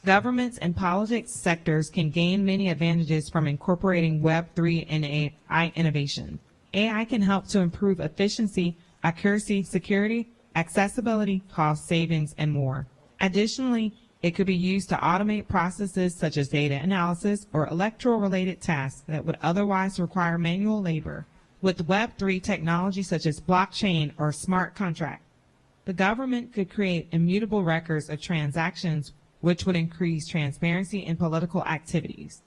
Governments and politics sectors can gain many advantages from incorporating Web3 and AI innovation. AI can help to improve efficiency, accuracy, security, accessibility, cost savings, and more. Additionally, it could be used to automate processes such as data analysis or electoral-related tasks that would otherwise require manual labor. With Web3 technology such as blockchain or smart contract, the government could create immutable records of transactions, which would increase transparency in political activities.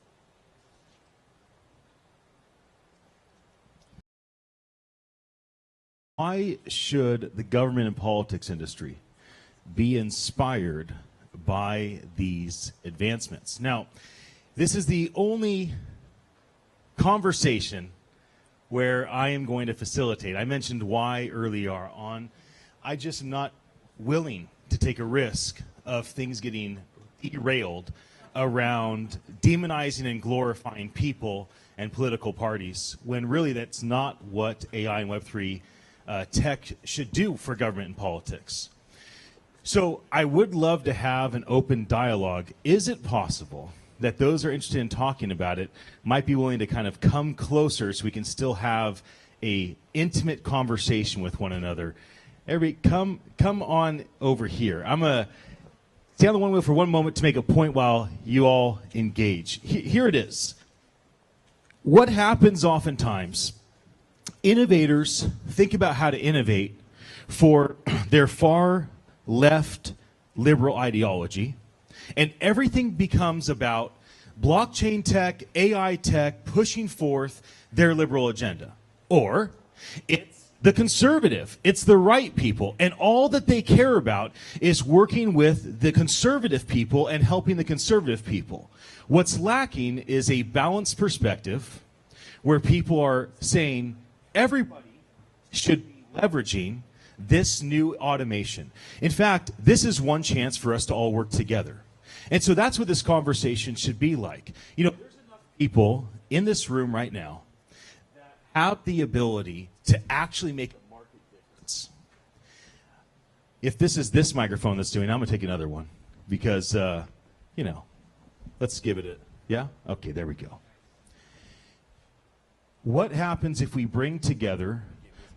Why should the government and politics industry be inspired by these advancements? Now, this is the only conversation where I am going to facilitate. I mentioned why earlier on. I just am not willing to take a risk of things getting derailed around demonizing and glorifying people and political parties, when really that's not what AI and Web3 tech should do for government and politics. So I would love to have an open dialogue. Is it possible that those who are interested in talking about it might be willing to kind of come closer so we can still have a intimate conversation with one another? Everybody, come on over here. I'm going to stay on the one wheel for one moment to make a point while you all engage. Here it is. What happens oftentimes, innovators think about how to innovate for their far left liberal ideology, and everything becomes about blockchain tech, AI tech, pushing forth their liberal agenda. Or it's the conservative, it's the right people, and all that they care about is working with the conservative people and helping the conservative people. What's lacking is a balanced perspective where people are saying everybody should be leveraging this new automation. In fact, this is one chance for us to all work together. And so that's what this conversation should be like. You know, there's enough people in this room right now that have the ability to actually make a market difference. If this is this microphone that's doing it, I'm going to take another one because, you know, let's give it a, yeah? Okay, there we go. What happens if we bring together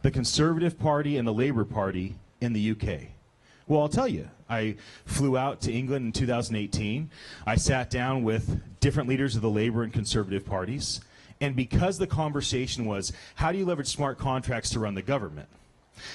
the Conservative Party and the Labour Party in the UK? Well, I'll tell you, I flew out to England in 2018. I sat down with different leaders of the Labour and Conservative parties. And because the conversation was, how do you leverage smart contracts to run the government?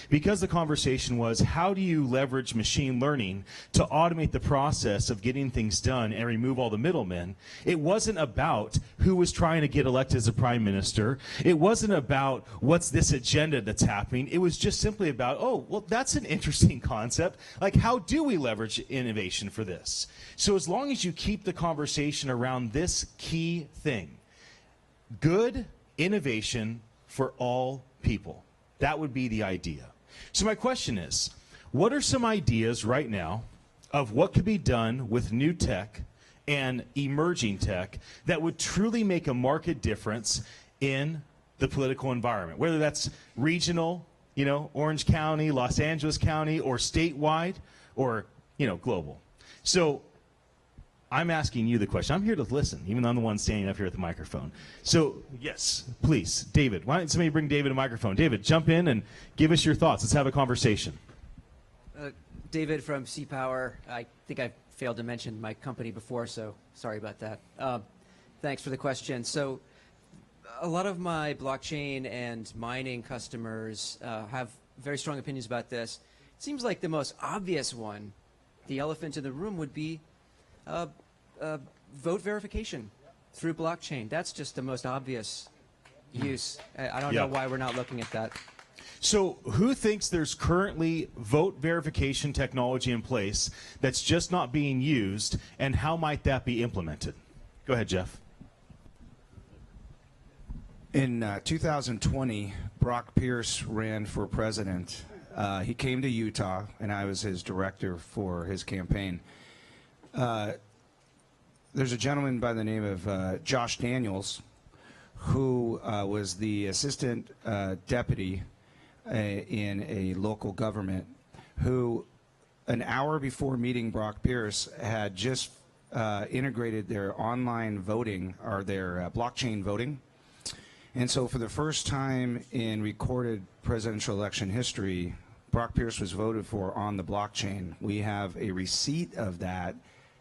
Because the conversation was, how do you leverage machine learning to automate the process of getting things done and remove all the middlemen? It wasn't about who was trying to get elected as a prime minister. It wasn't about what's this agenda that's happening. It was just simply about, oh, well, that's an interesting concept. Like, how do we leverage innovation for this? So as long as you keep the conversation around this key thing, good innovation for all people. That would be the idea. So my question is, what are some ideas right now of what could be done with new tech and emerging tech that would truly make a market difference in the political environment, whether that's regional, you know, Orange County, Los Angeles County, or statewide, or, you know, global? So I'm asking you the question. I'm here to listen, even though I'm the one standing up here at the microphone. So, yes, please, David. Why don't somebody bring David a microphone? David, jump in and give us your thoughts. Let's have a conversation. David from C-Power. I think I failed to mention my company before, so sorry about that. Thanks for the question. So, a lot of my blockchain and mining customers have very strong opinions about this. It seems like the most obvious one, the elephant in the room, would be vote verification through blockchain. That's just the most obvious use. I don't know why we're not looking at that. So who thinks there's currently vote verification technology in place that's just not being used, and how might that be implemented? Go ahead, Jeff. In 2020, Brock Pierce ran for president. He came to Utah, and I was his director for his campaign. There's a gentleman by the name of Josh Daniels, who was the assistant deputy in a local government, who an hour before meeting Brock Pierce had just integrated their online voting, or their blockchain voting. And so for the first time in recorded presidential election history, Brock Pierce was voted for on the blockchain. We have a receipt of that,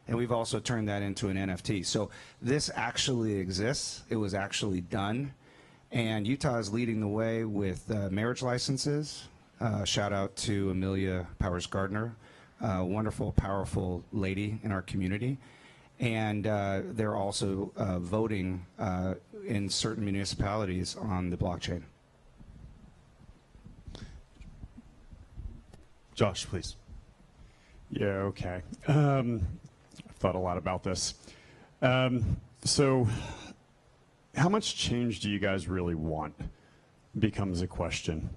and we've also turned that into an NFT. So this actually exists. It was actually done. And Utah is leading the way with marriage licenses. Shout out to Amelia Powers Gardner, a wonderful, powerful lady in our community. And they're also voting in certain municipalities on the blockchain. Josh, please. Yeah, okay. I've thought a lot about this. So how much change do you guys really want becomes a question.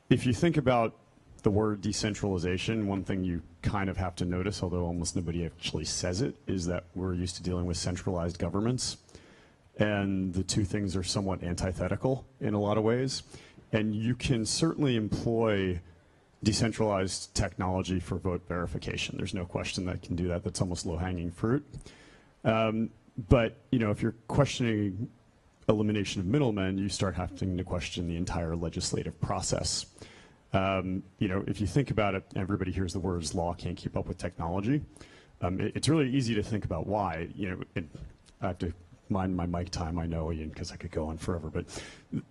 If you think about the word decentralization, one thing you kind of have to notice, although almost nobody actually says it, is that we're used to dealing with centralized governments. And the two things are somewhat antithetical in a lot of ways. And you can certainly employ decentralized technology for vote verification. There's no question that can do that. That's almost low-hanging fruit. But if you're questioning elimination of middlemen, you start having to question the entire legislative process. If you think about it, everybody hears the words law can't keep up with technology. It's really easy to think about why. I have to mind my mic time, I know, Ian, because I could go on forever. But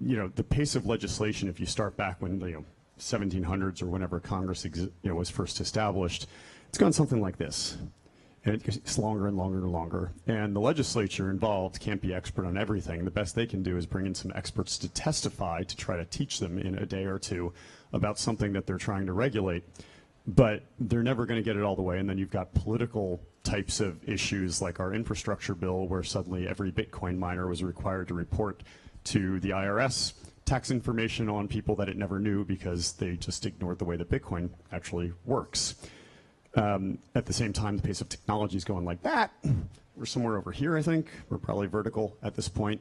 the pace of legislation, if you start back when 1700s or whenever Congress was first established, it's gone something like this. And it's longer and longer and longer. And the legislature involved can't be expert on everything. The best they can do is bring in some experts to testify to try to teach them in a day or two about something that they're trying to regulate. But they're never going to get it all the way. And then you've got political types of issues like our infrastructure bill, where suddenly every Bitcoin miner was required to report to the IRS tax information on people that it never knew because they just ignored the way that Bitcoin actually works. At the same time, the pace of technology is going like that. We're somewhere over here, I think. We're probably vertical at this point.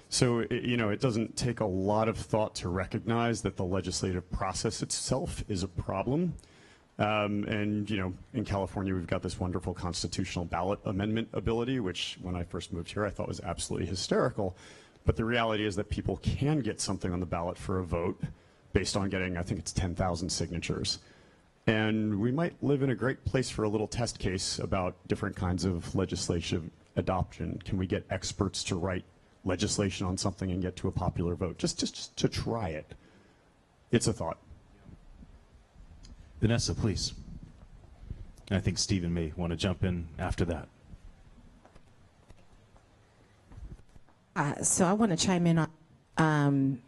So, it doesn't take a lot of thought to recognize that the legislative process itself is a problem. In California, we've got this wonderful constitutional ballot amendment ability, which when I first moved here, I thought was absolutely hysterical. But the reality is that people can get something on the ballot for a vote based on getting, I think it's 10,000 signatures. And we might live in a great place for a little test case about different kinds of legislative adoption. Can we get experts to write legislation on something and get to a popular vote? Just to try it. It's a thought. Vanessa, please. And I think Stephen may want to jump in after that. So I want to chime in on,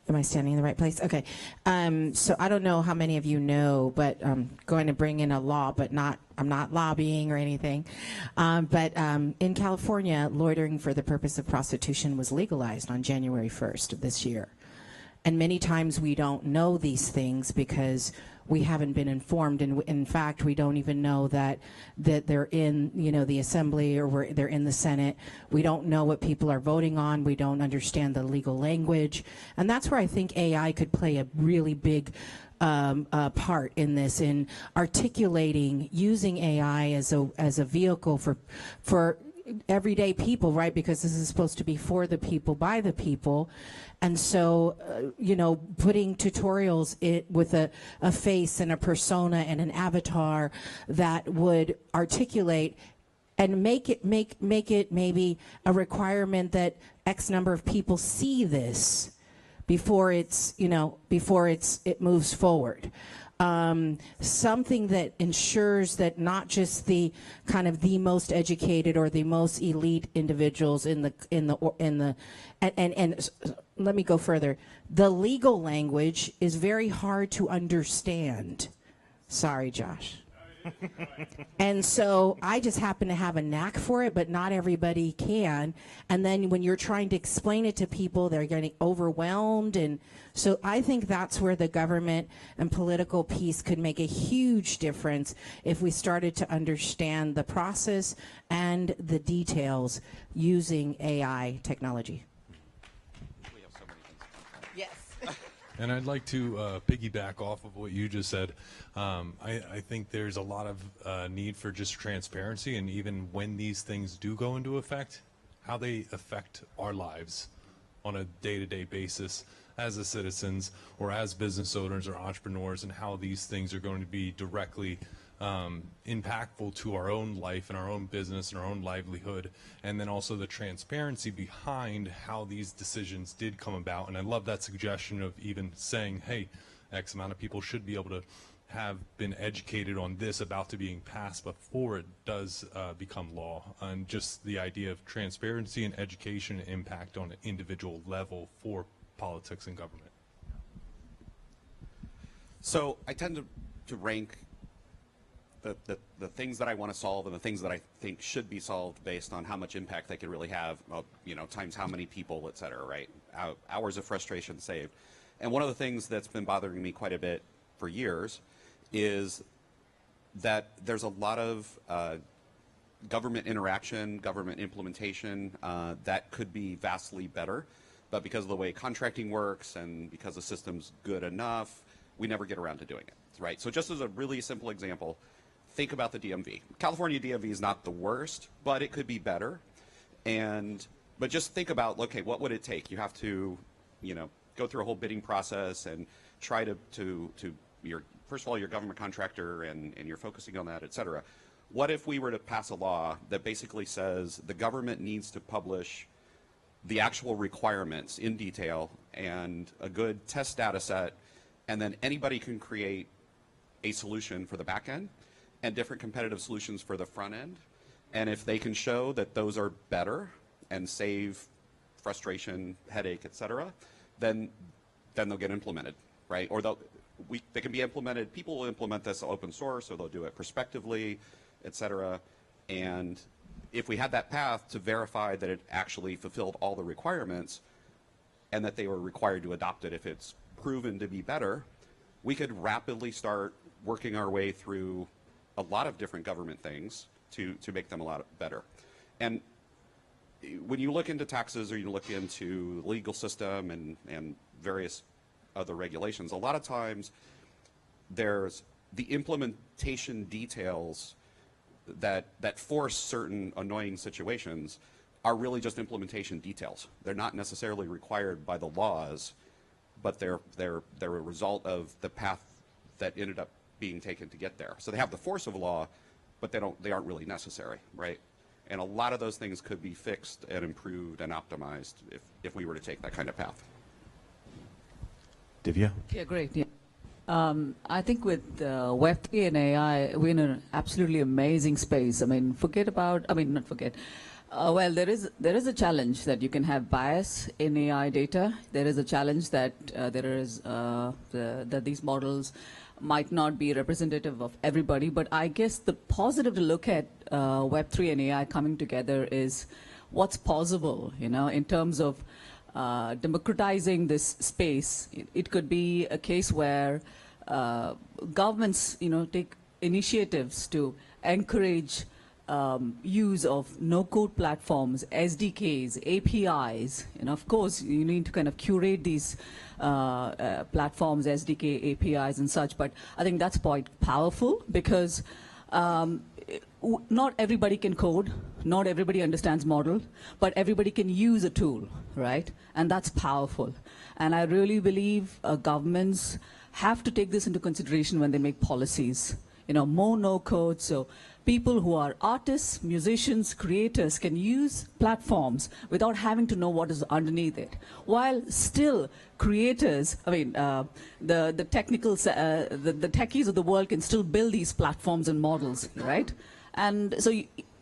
am I standing in the right place? Okay. So I don't know how many of you know, but I'm going to bring in a law, but I'm not lobbying or anything. But in California, loitering for the purpose of prostitution was legalized on January 1st of this year. And many times we don't know these things because we haven't been informed, and in fact, we don't even know that they're in, the assembly or they're in the Senate. We don't know what people are voting on. We don't understand the legal language, and that's where I think AI could play a really big part in this, in articulating, using AI as a vehicle for everyday people, right? Because this is supposed to be for the people, by the people. And so, putting tutorials with a face and a persona and an avatar that would articulate and make it maybe a requirement that X number of people see this before it moves forward. Something that ensures that not just the kind of the most educated or the most elite individuals and let me go further. The legal language is very hard to understand. Sorry, Josh. And so I just happen to have a knack for it, but not everybody can. And then when you're trying to explain it to people, they're getting overwhelmed. And so I think that's where the government and political piece could make a huge difference if we started to understand the process and the details using AI technology. We have so many things. Yes. And I'd like to piggyback off of what you just said. I think there's a lot of need for just transparency, and even when these things do go into effect, how they affect our lives on a day-to-day basis as citizens or as business owners or entrepreneurs, and how these things are going to be directly impactful to our own life and our own business and our own livelihood, and then also the transparency behind how these decisions did come about. And I love that suggestion of even saying, hey, X amount of people should be able to have been educated on this about to being passed before it does become law, and just the idea of transparency and education and impact on an individual level for politics and government. So I tend to rank the things that I want to solve and the things that I think should be solved based on how much impact they could really have, you know, times how many people, et cetera, right? Hours of frustration saved. And one of the things that's been bothering me quite a bit for years is that there's a lot of government interaction, government implementation that could be vastly better. But because of the way contracting works and because the system's good enough, we never get around to doing it, right? So just as a really simple example, think about the DMV. California DMV is not the worst, but it could be better. But just think about, okay, what would it take? You have to, you know, go through a whole bidding process and try to first of all, your government contractor, and you're focusing on that, et cetera. What if we were to pass a law that basically says the government needs to publish the actual requirements in detail and a good test data set, and then anybody can create a solution for the back end and different competitive solutions for the front end. And if they can show that those are better and save frustration, headache, et cetera, then they'll get implemented, right? Or they can be implemented, people will implement this open source, or they'll do it prospectively, et cetera. And if we had that path to verify that it actually fulfilled all the requirements and that they were required to adopt it if it's proven to be better, we could rapidly start working our way through a lot of different government things to make them a lot better. And when you look into taxes or you look into the legal system and various other regulations, a lot of times there's the implementation details that force certain annoying situations are really just implementation details. They're not necessarily required by the laws, but they're a result of the path that ended up being taken to get there. So they have the force of law, but they aren't really necessary, right? And a lot of those things could be fixed and improved and optimized if we were to take that kind of path. Divya? Yeah, great. Yeah. I think with Web3 and AI, we're in an absolutely amazing space. I mean, well, there is a challenge that you can have bias in AI data. There is a challenge that that these models might not be representative of everybody. But I guess the positive to look at Web3 and AI coming together is what's possible, you know, in terms of democratizing this space. It could be a case where governments, you know, take initiatives to encourage use of no-code platforms, SDKs, APIs. And of course, you need to kind of curate these platforms, SDK, APIs, and such. But I think that's quite powerful because not everybody can code, not everybody understands model, but everybody can use a tool, right? And that's powerful. And I really believe governments have to take this into consideration when they make policies. You know, more no code, so people who are artists, musicians, creators can use platforms without having to know what is underneath it. While still creators, I mean, the techies of the world can still build these platforms and models, right? And so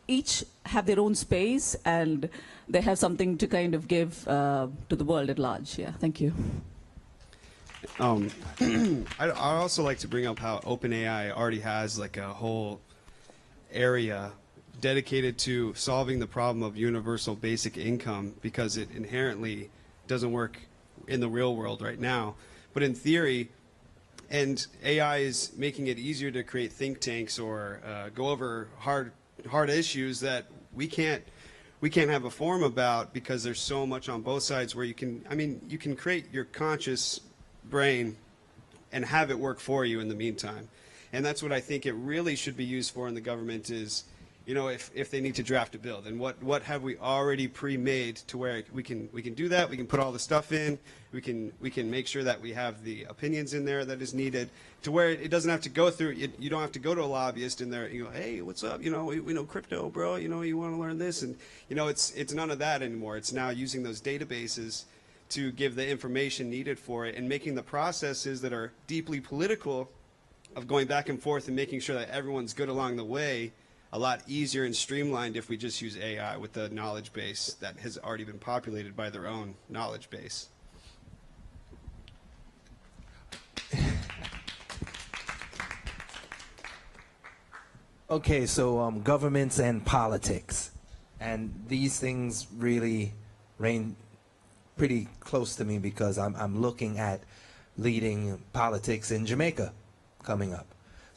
each have their own space and they have something to kind of give to the world at large. Yeah, thank you. I'd also like to bring up how OpenAI already has like a whole area dedicated to solving the problem of universal basic income because it inherently doesn't work in the real world right now. But in theory, and AI is making it easier to create think tanks or go over hard issues that we can't have a forum about because there's so much on both sides where you can, I mean, you can create your conscious brain and have it work for you in the meantime. And that's what I think it really should be used for in the government is, you know, if they need to draft a bill, then what have we already pre-made to where we can do that, we can put all the stuff in, we can make sure that we have the opinions in there that is needed, to where it doesn't have to go through, you don't have to go to a lobbyist in there, you go, hey, what's up, you know, we know crypto, bro, you know, you want to learn this, and you know, it's none of that anymore. It's now using those databases to give the information needed for it and making the processes that are deeply political of going back and forth and making sure that everyone's good along the way a lot easier and streamlined if we just use AI with the knowledge base that has already been populated by their own knowledge base. Okay, so governments and politics, and these things really reign pretty close to me because I'm looking at leading politics in Jamaica coming up.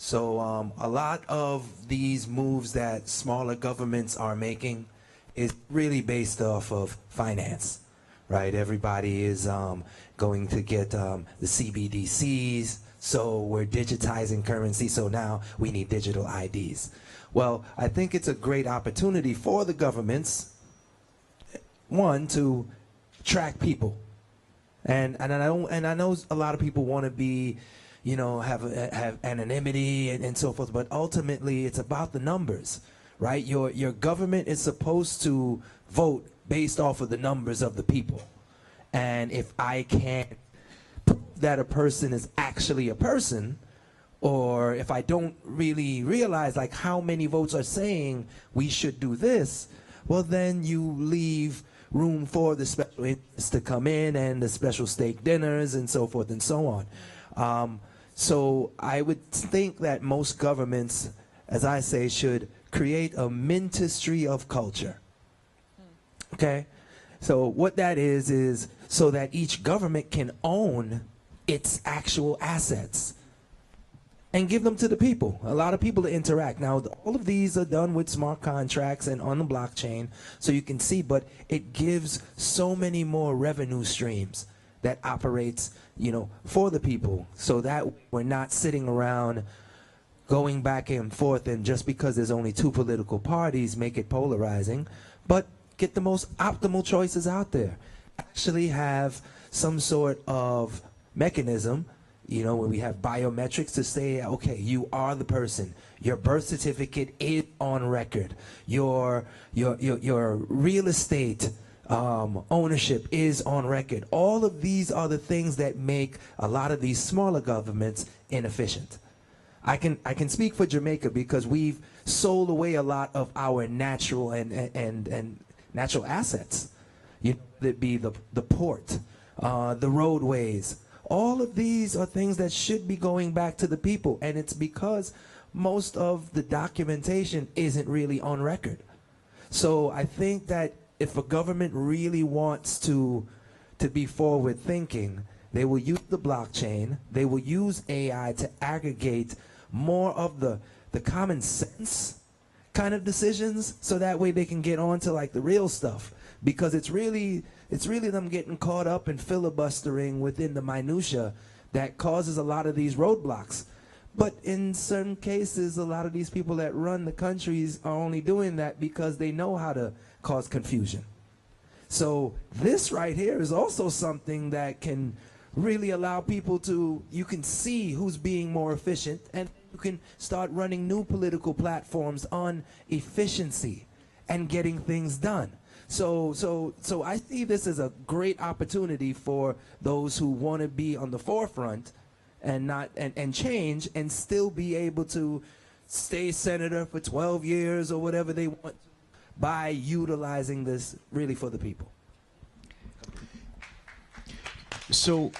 So a lot of these moves that smaller governments are making is really based off of finance, right? Everybody is going to get the CBDCs, so we're digitizing currency, so now we need digital IDs. Well, I think it's a great opportunity for the governments, one, to track people. And I know a lot of people want to be, you know, have anonymity and so forth, but ultimately it's about the numbers, right? Your government is supposed to vote based off of the numbers of the people. And if I can't prove that a person is actually a person, or if I don't really realize like how many votes are saying we should do this, well then you leave room for the special interests to come in and the special steak dinners and so forth and so on. So I would think that most governments, as I say, should create a ministry of culture. Okay? So what that is so that each government can own its actual assets and give them to the people. A lot of people to interact. Now, all of these are done with smart contracts and on the blockchain, so you can see, but it gives so many more revenue streams that operates, you know, for the people, so that we're not sitting around going back and forth and just because there's only two political parties make it polarizing, but get the most optimal choices out there. Actually have some sort of mechanism, you know, where we have biometrics to say, okay, you are the person. Your birth certificate is on record. Your real estate ownership is on record. All of these are the things that make a lot of these smaller governments inefficient. I can speak for Jamaica because we've sold away a lot of our natural and natural assets. You know, that be the port, the roadways. All of these are things that should be going back to the people, and it's because most of the documentation isn't really on record. So I think that if a government really wants to be forward thinking, they will use the blockchain, they will use AI to aggregate more of the common sense kind of decisions, so that way they can get on to like the real stuff, because it's really them getting caught up in filibustering within the minutia that causes a lot of these roadblocks. But in certain cases, a lot of these people that run the countries are only doing that because they know how to cause confusion. So this right here is also something that can really allow people to, you can see who's being more efficient, and you can start running new political platforms on efficiency and getting things done. So I see this as a great opportunity for those who want to be on the forefront and not and change and still be able to stay senator for 12 years or whatever they want by utilizing this really for the people. So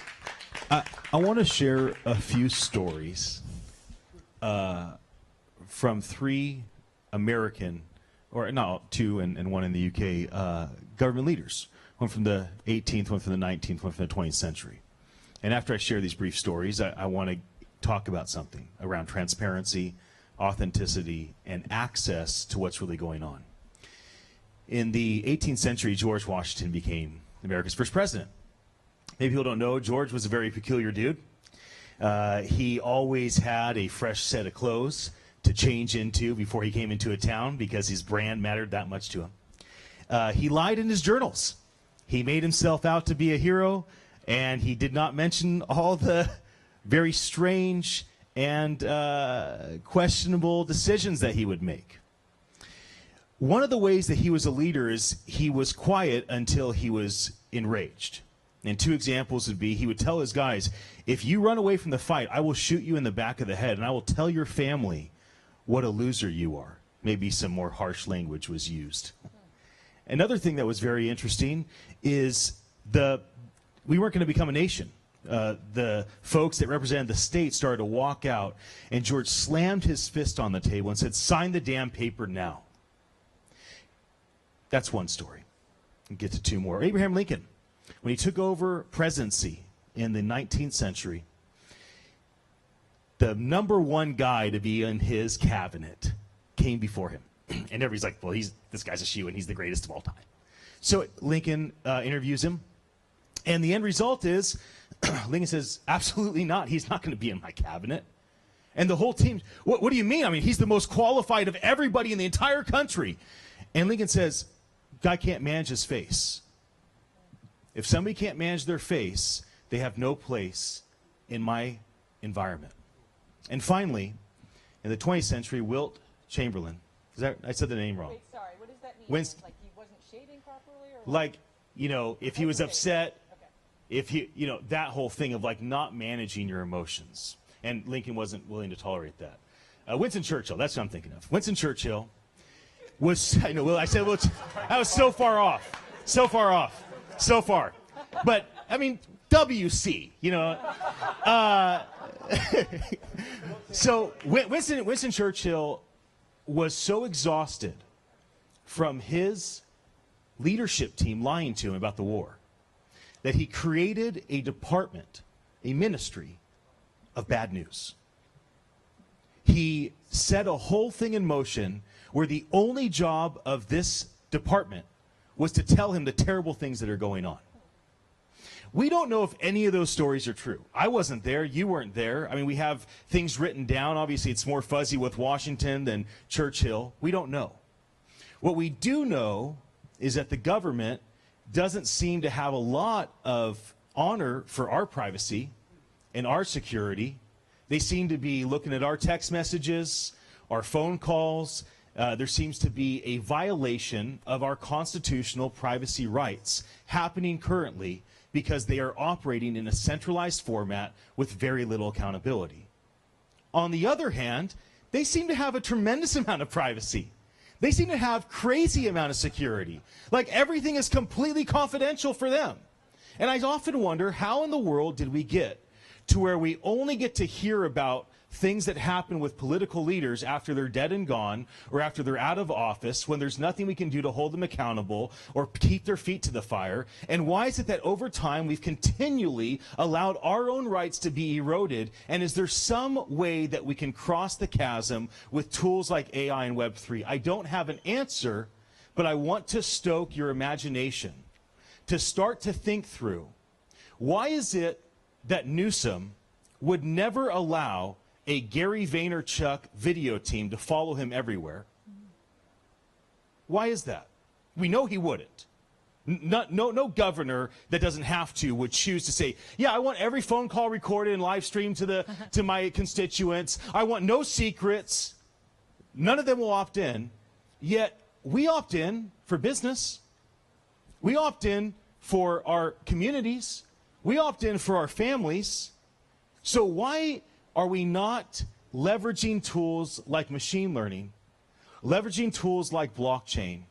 I want to share a few stories from three American, or no, two and one in the UK, government leaders. One from the 18th, one from the 19th, one from the 20th century. And after I share these brief stories, I want to talk about something around transparency, authenticity, and access to what's really going on. In the 18th century, George Washington became America's first president. Maybe people don't know, George was a very peculiar dude. He always had a fresh set of clothes to change into before he came into a town because his brand mattered that much to him. He lied in his journals. He made himself out to be a hero, and he did not mention all the very strange and questionable decisions that he would make. One of the ways that he was a leader is he was quiet until he was enraged. And two examples would be, he would tell his guys, if you run away from the fight, I will shoot you in the back of the head, and I will tell your family what a loser you are. Maybe some more harsh language was used. Another thing that was very interesting is we weren't going to become a nation. The folks that represented the state started to walk out, and George slammed his fist on the table and said, sign the damn paper now. That's one story. We'll get to two more. Abraham Lincoln, when he took over presidency in the 19th century, the number one guy to be in his cabinet came before him. And everybody's like, well, this guy's a shoo-in. He's the greatest of all time. So Lincoln interviews him. And the end result is, Lincoln says, absolutely not. He's not going to be in my cabinet. And the whole team, what do you mean? I mean, he's the most qualified of everybody in the entire country. And Lincoln says, guy can't manage his face. If somebody can't manage their face, they have no place in my environment. And finally, in the 20th century, Wilt Chamberlain. I said the name wrong. Wait, sorry. What does that mean? Like he wasn't shaving properly? Or like, if he was upset, okay. if he, that whole thing of like not managing your emotions. And Lincoln wasn't willing to tolerate that. Winston Churchill, that's what I'm thinking of. Winston Churchill was, I was so far off. So far. But, I mean, WC, So Winston Churchill was so exhausted from his leadership team lying to him about the war that he created a department, a ministry of bad news. He set a whole thing in motion where the only job of this department was to tell him the terrible things that are going on. We don't know if any of those stories are true. I wasn't there. You weren't there. I mean, we have things written down. Obviously, it's more fuzzy with Washington than Churchill. We don't know. What we do know is that the government doesn't seem to have a lot of honor for our privacy and our security. They seem to be looking at our text messages, our phone calls. There seems to be a violation of our constitutional privacy rights happening currently because they are operating in a centralized format with very little accountability. On the other hand, they seem to have a tremendous amount of privacy. They seem to have crazy amount of security. Like everything is completely confidential for them. And I often wonder, how in the world did we get to where we only get to hear about things that happen with political leaders after they're dead and gone, or after they're out of office, when there's nothing we can do to hold them accountable or keep their feet to the fire? And why is it that over time we've continually allowed our own rights to be eroded? And is there some way that we can cross the chasm with tools like AI and Web3? I don't have an answer, but I want to stoke your imagination to start to think through, why is it that Newsom would never allow a Gary Vaynerchuk video team to follow him everywhere? Why is that? We know he wouldn't. No governor that doesn't have to would choose to say, yeah, I want every phone call recorded and live streamed to my constituents. I want no secrets. None of them will opt in. Yet we opt in for business. We opt in for our communities. We opt in for our families. So why are we not leveraging tools like machine learning, leveraging tools like blockchain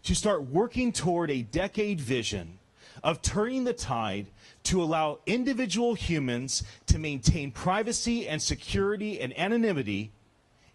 to start working toward a decade vision of turning the tide to allow individual humans to maintain privacy and security and anonymity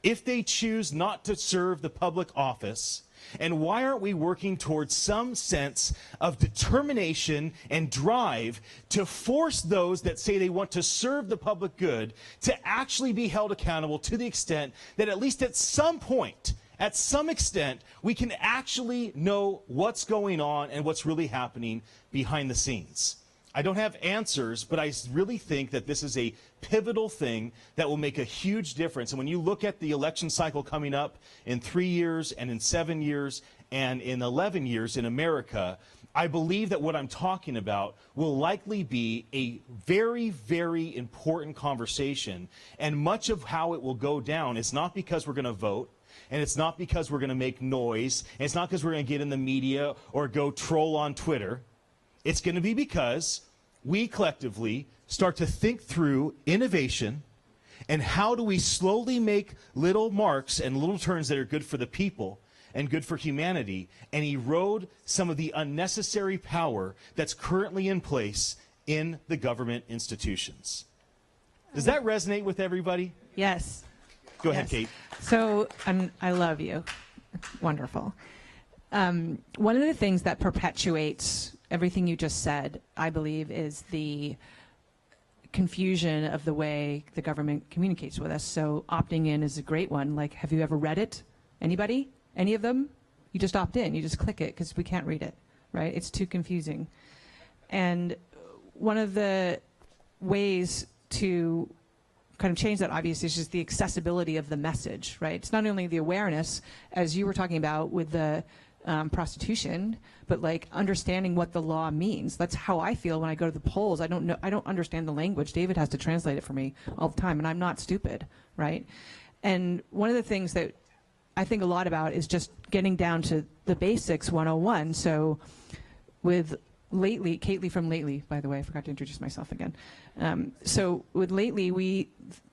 if they choose not to serve the public office? And why aren't we working towards some sense of determination and drive to force those that say they want to serve the public good to actually be held accountable to the extent that at least at some point, at some extent, we can actually know what's going on and what's really happening behind the scenes? I don't have answers, but I really think that this is a pivotal thing that will make a huge difference. And when you look at the election cycle coming up in 3 years and in 7 years and in 11 years in America, I believe that what I'm talking about will likely be a very, very important conversation. And much of how it will go down is not because we're going to vote, and it's not because we're going to make noise, and it's not because we're going to get in the media or go troll on Twitter. It's going to be because we collectively start to think through innovation and how do we slowly make little marks and little turns that are good for the people and good for humanity and erode some of the unnecessary power that's currently in place in the government institutions. Does that resonate with everybody? Yes. Go ahead, Kate. So I love you. Wonderful. One of the things that perpetuates everything you just said, I believe, is the confusion of the way the government communicates with us. So opting in is a great one. Like, have you ever read it? Anybody? Any of them? You just opt in. You just click it because we can't read it, right? It's too confusing. And one of the ways to kind of change that, obviously, is just the accessibility of the message, right? It's not only the awareness, as you were talking about with the prostitution, but like understanding what the law means. That's how I feel when I go to the polls. I don't understand the language. David has to translate it for me all the time, and I'm not stupid, right? And one of the things that I think a lot about is just getting down to the basics 101. So with Lately, Kately from Lately, by the way, I forgot to introduce myself again. So with Lately, we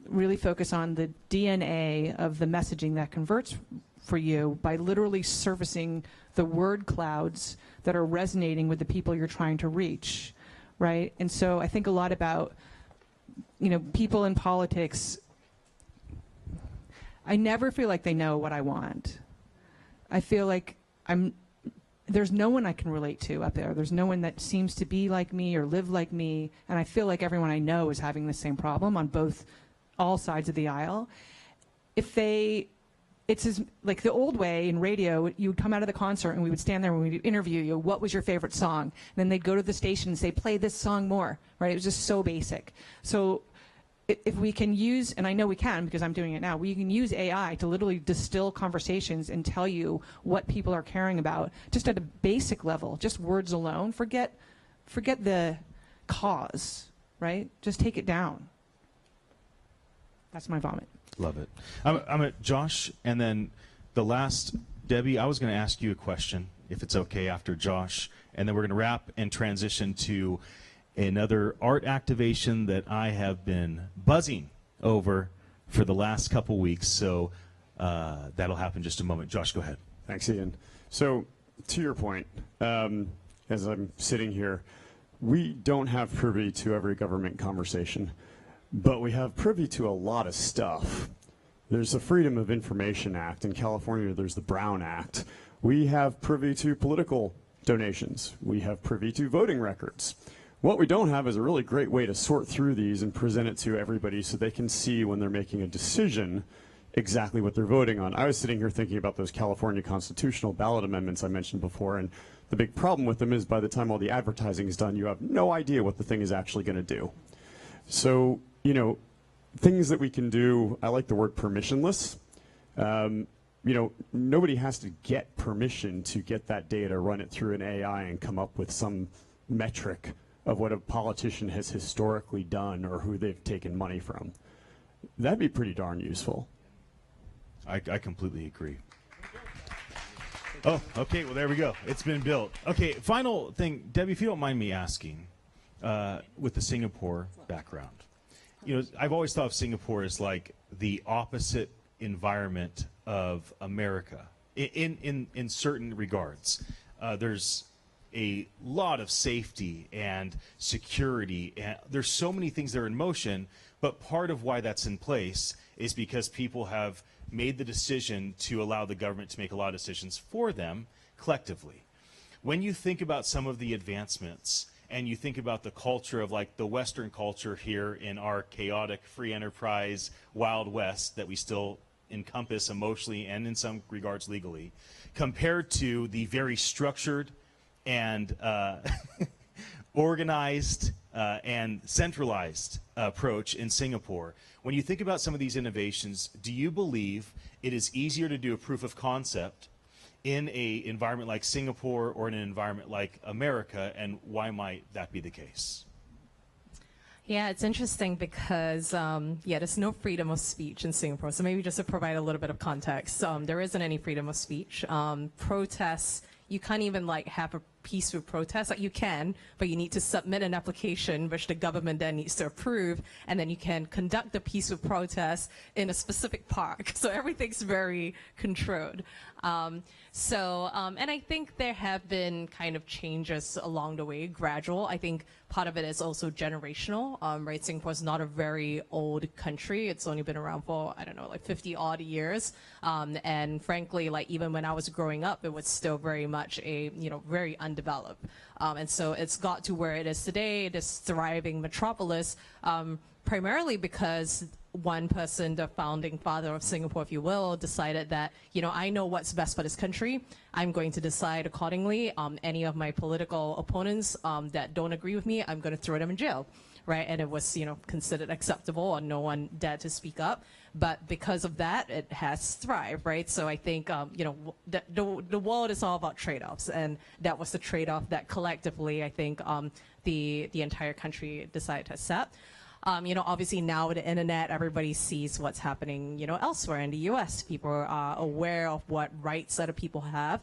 really focus on the DNA of the messaging that converts for you by literally surfacing the word clouds that are resonating with the people you're trying to reach, right? And so I think a lot about, people in politics. I never feel like they know what I want. I feel like there's no one I can relate to up there. There's no one that seems to be like me or live like me, and I feel like everyone I know is having the same problem on all sides of the aisle. It's like the old way in radio, you would come out of the concert and we would stand there and we would interview you, what was your favorite song? And then they'd go to the station and say, play this song more, right? It was just so basic. So if we can use, and I know we can because I'm doing it now, we can use AI to literally distill conversations and tell you what people are caring about, just at a basic level, just words alone. Forget the cause, right? Just take it down. That's my vomit. Love it. I'm at Josh, and then the last, Debbie, I was going to ask you a question, if it's okay, after Josh, and then we're going to wrap and transition to another art activation that I have been buzzing over for the last couple weeks, so that'll happen in just a moment. Josh, go ahead. Thanks, Ian. So, to your point, as I'm sitting here, we don't have privy to every government conversation, but we have privy to a lot of stuff. There's the Freedom of Information Act. In California, there's the Brown Act. We have privy to political donations. We have privy to voting records. What we don't have is a really great way to sort through these and present it to everybody so they can see when they're making a decision exactly what they're voting on. I was sitting here thinking about those California constitutional ballot amendments I mentioned before, and the big problem with them is by the time all the advertising is done, you have no idea what the thing is actually going to do. So, things that we can do, I like the word permissionless. Nobody has to get permission to get that data, run it through an AI, and come up with some metric of what a politician has historically done or who they've taken money from. That'd be pretty darn useful. I completely agree. Oh, okay, well, there we go. It's been built. Okay, final thing, Debbie, if you don't mind me asking, with the Singapore background, I've always thought of Singapore as like the opposite environment of America in certain regards. There's a lot of safety and security, and there's so many things that are in motion, but part of why that's in place is because people have made the decision to allow the government to make a lot of decisions for them collectively. When you think about some of the advancements and you think about the culture of like the Western culture here in our chaotic free enterprise Wild West that we still encompass emotionally and in some regards legally, compared to the very structured and organized and centralized approach in Singapore. When you think about some of these innovations, do you believe it is easier to do a proof of concept in an environment like Singapore or in an environment like America, and why might that be the case? Yeah, it's interesting because, there's no freedom of speech in Singapore. So maybe just to provide a little bit of context, there isn't any freedom of speech. Protests, you can't even like have a peaceful protest. Like you can, but you need to submit an application which the government then needs to approve, and then you can conduct the peaceful protest in a specific park. So everything's very controlled. And I think there have been kind of changes along the way, gradual. I think part of it is also generational, right? Singapore is not a very old country. It's only been around for, I don't know, like 50 odd years. And frankly, like even when I was growing up, it was still very much a, very undeveloped. And so it's got to where it is today, this thriving metropolis, primarily because one person, the founding father of Singapore, if you will, decided that, I know what's best for this country. I'm going to decide accordingly. Any of my political opponents that don't agree with me, I'm going to throw them in jail, right? And it was, considered acceptable, and no one dared to speak up. But because of that, it has thrived, right? So I think, the world is all about trade-offs, and that was the trade-off that collectively, I think, the entire country decided to accept. Obviously now with the internet, everybody sees what's happening, elsewhere in the U.S. People are aware of what rights other people have.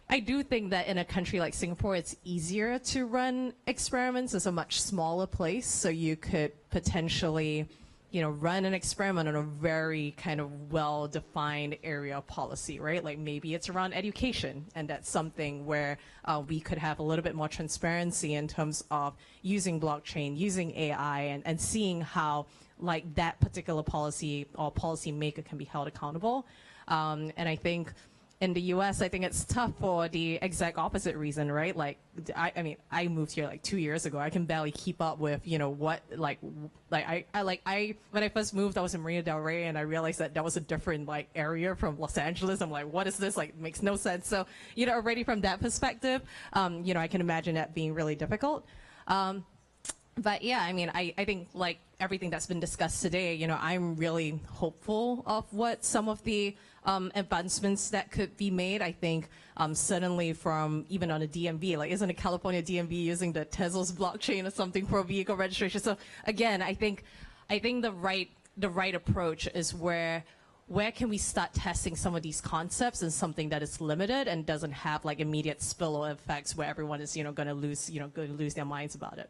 I do think that in a country like Singapore, it's easier to run experiments. It's a much smaller place, so you could potentially, run an experiment on a very kind of well-defined area of policy, right? Like maybe it's around education, and that's something where we could have a little bit more transparency in terms of using blockchain, using AI, and seeing how like that particular policy or policymaker can be held accountable. And I think in the U.S., I think it's tough for the exact opposite reason, right? Like, I moved here like 2 years ago. I can barely keep up with, when I first moved, I was in Marina Del Rey, and I realized that was a different like area from Los Angeles. I'm like, what is this? Like, it makes no sense. So, already from that perspective, I can imagine that being really difficult. But yeah, I think like everything that's been discussed today, I'm really hopeful of what some of the advancements that could be made. I think certainly from even on a DMV, like isn't a California DMV using the Tesla's blockchain or something for vehicle registration? So again, I think the right approach is where can we start testing some of these concepts in something that is limited and doesn't have like immediate spillover effects where everyone is going to lose their minds about it.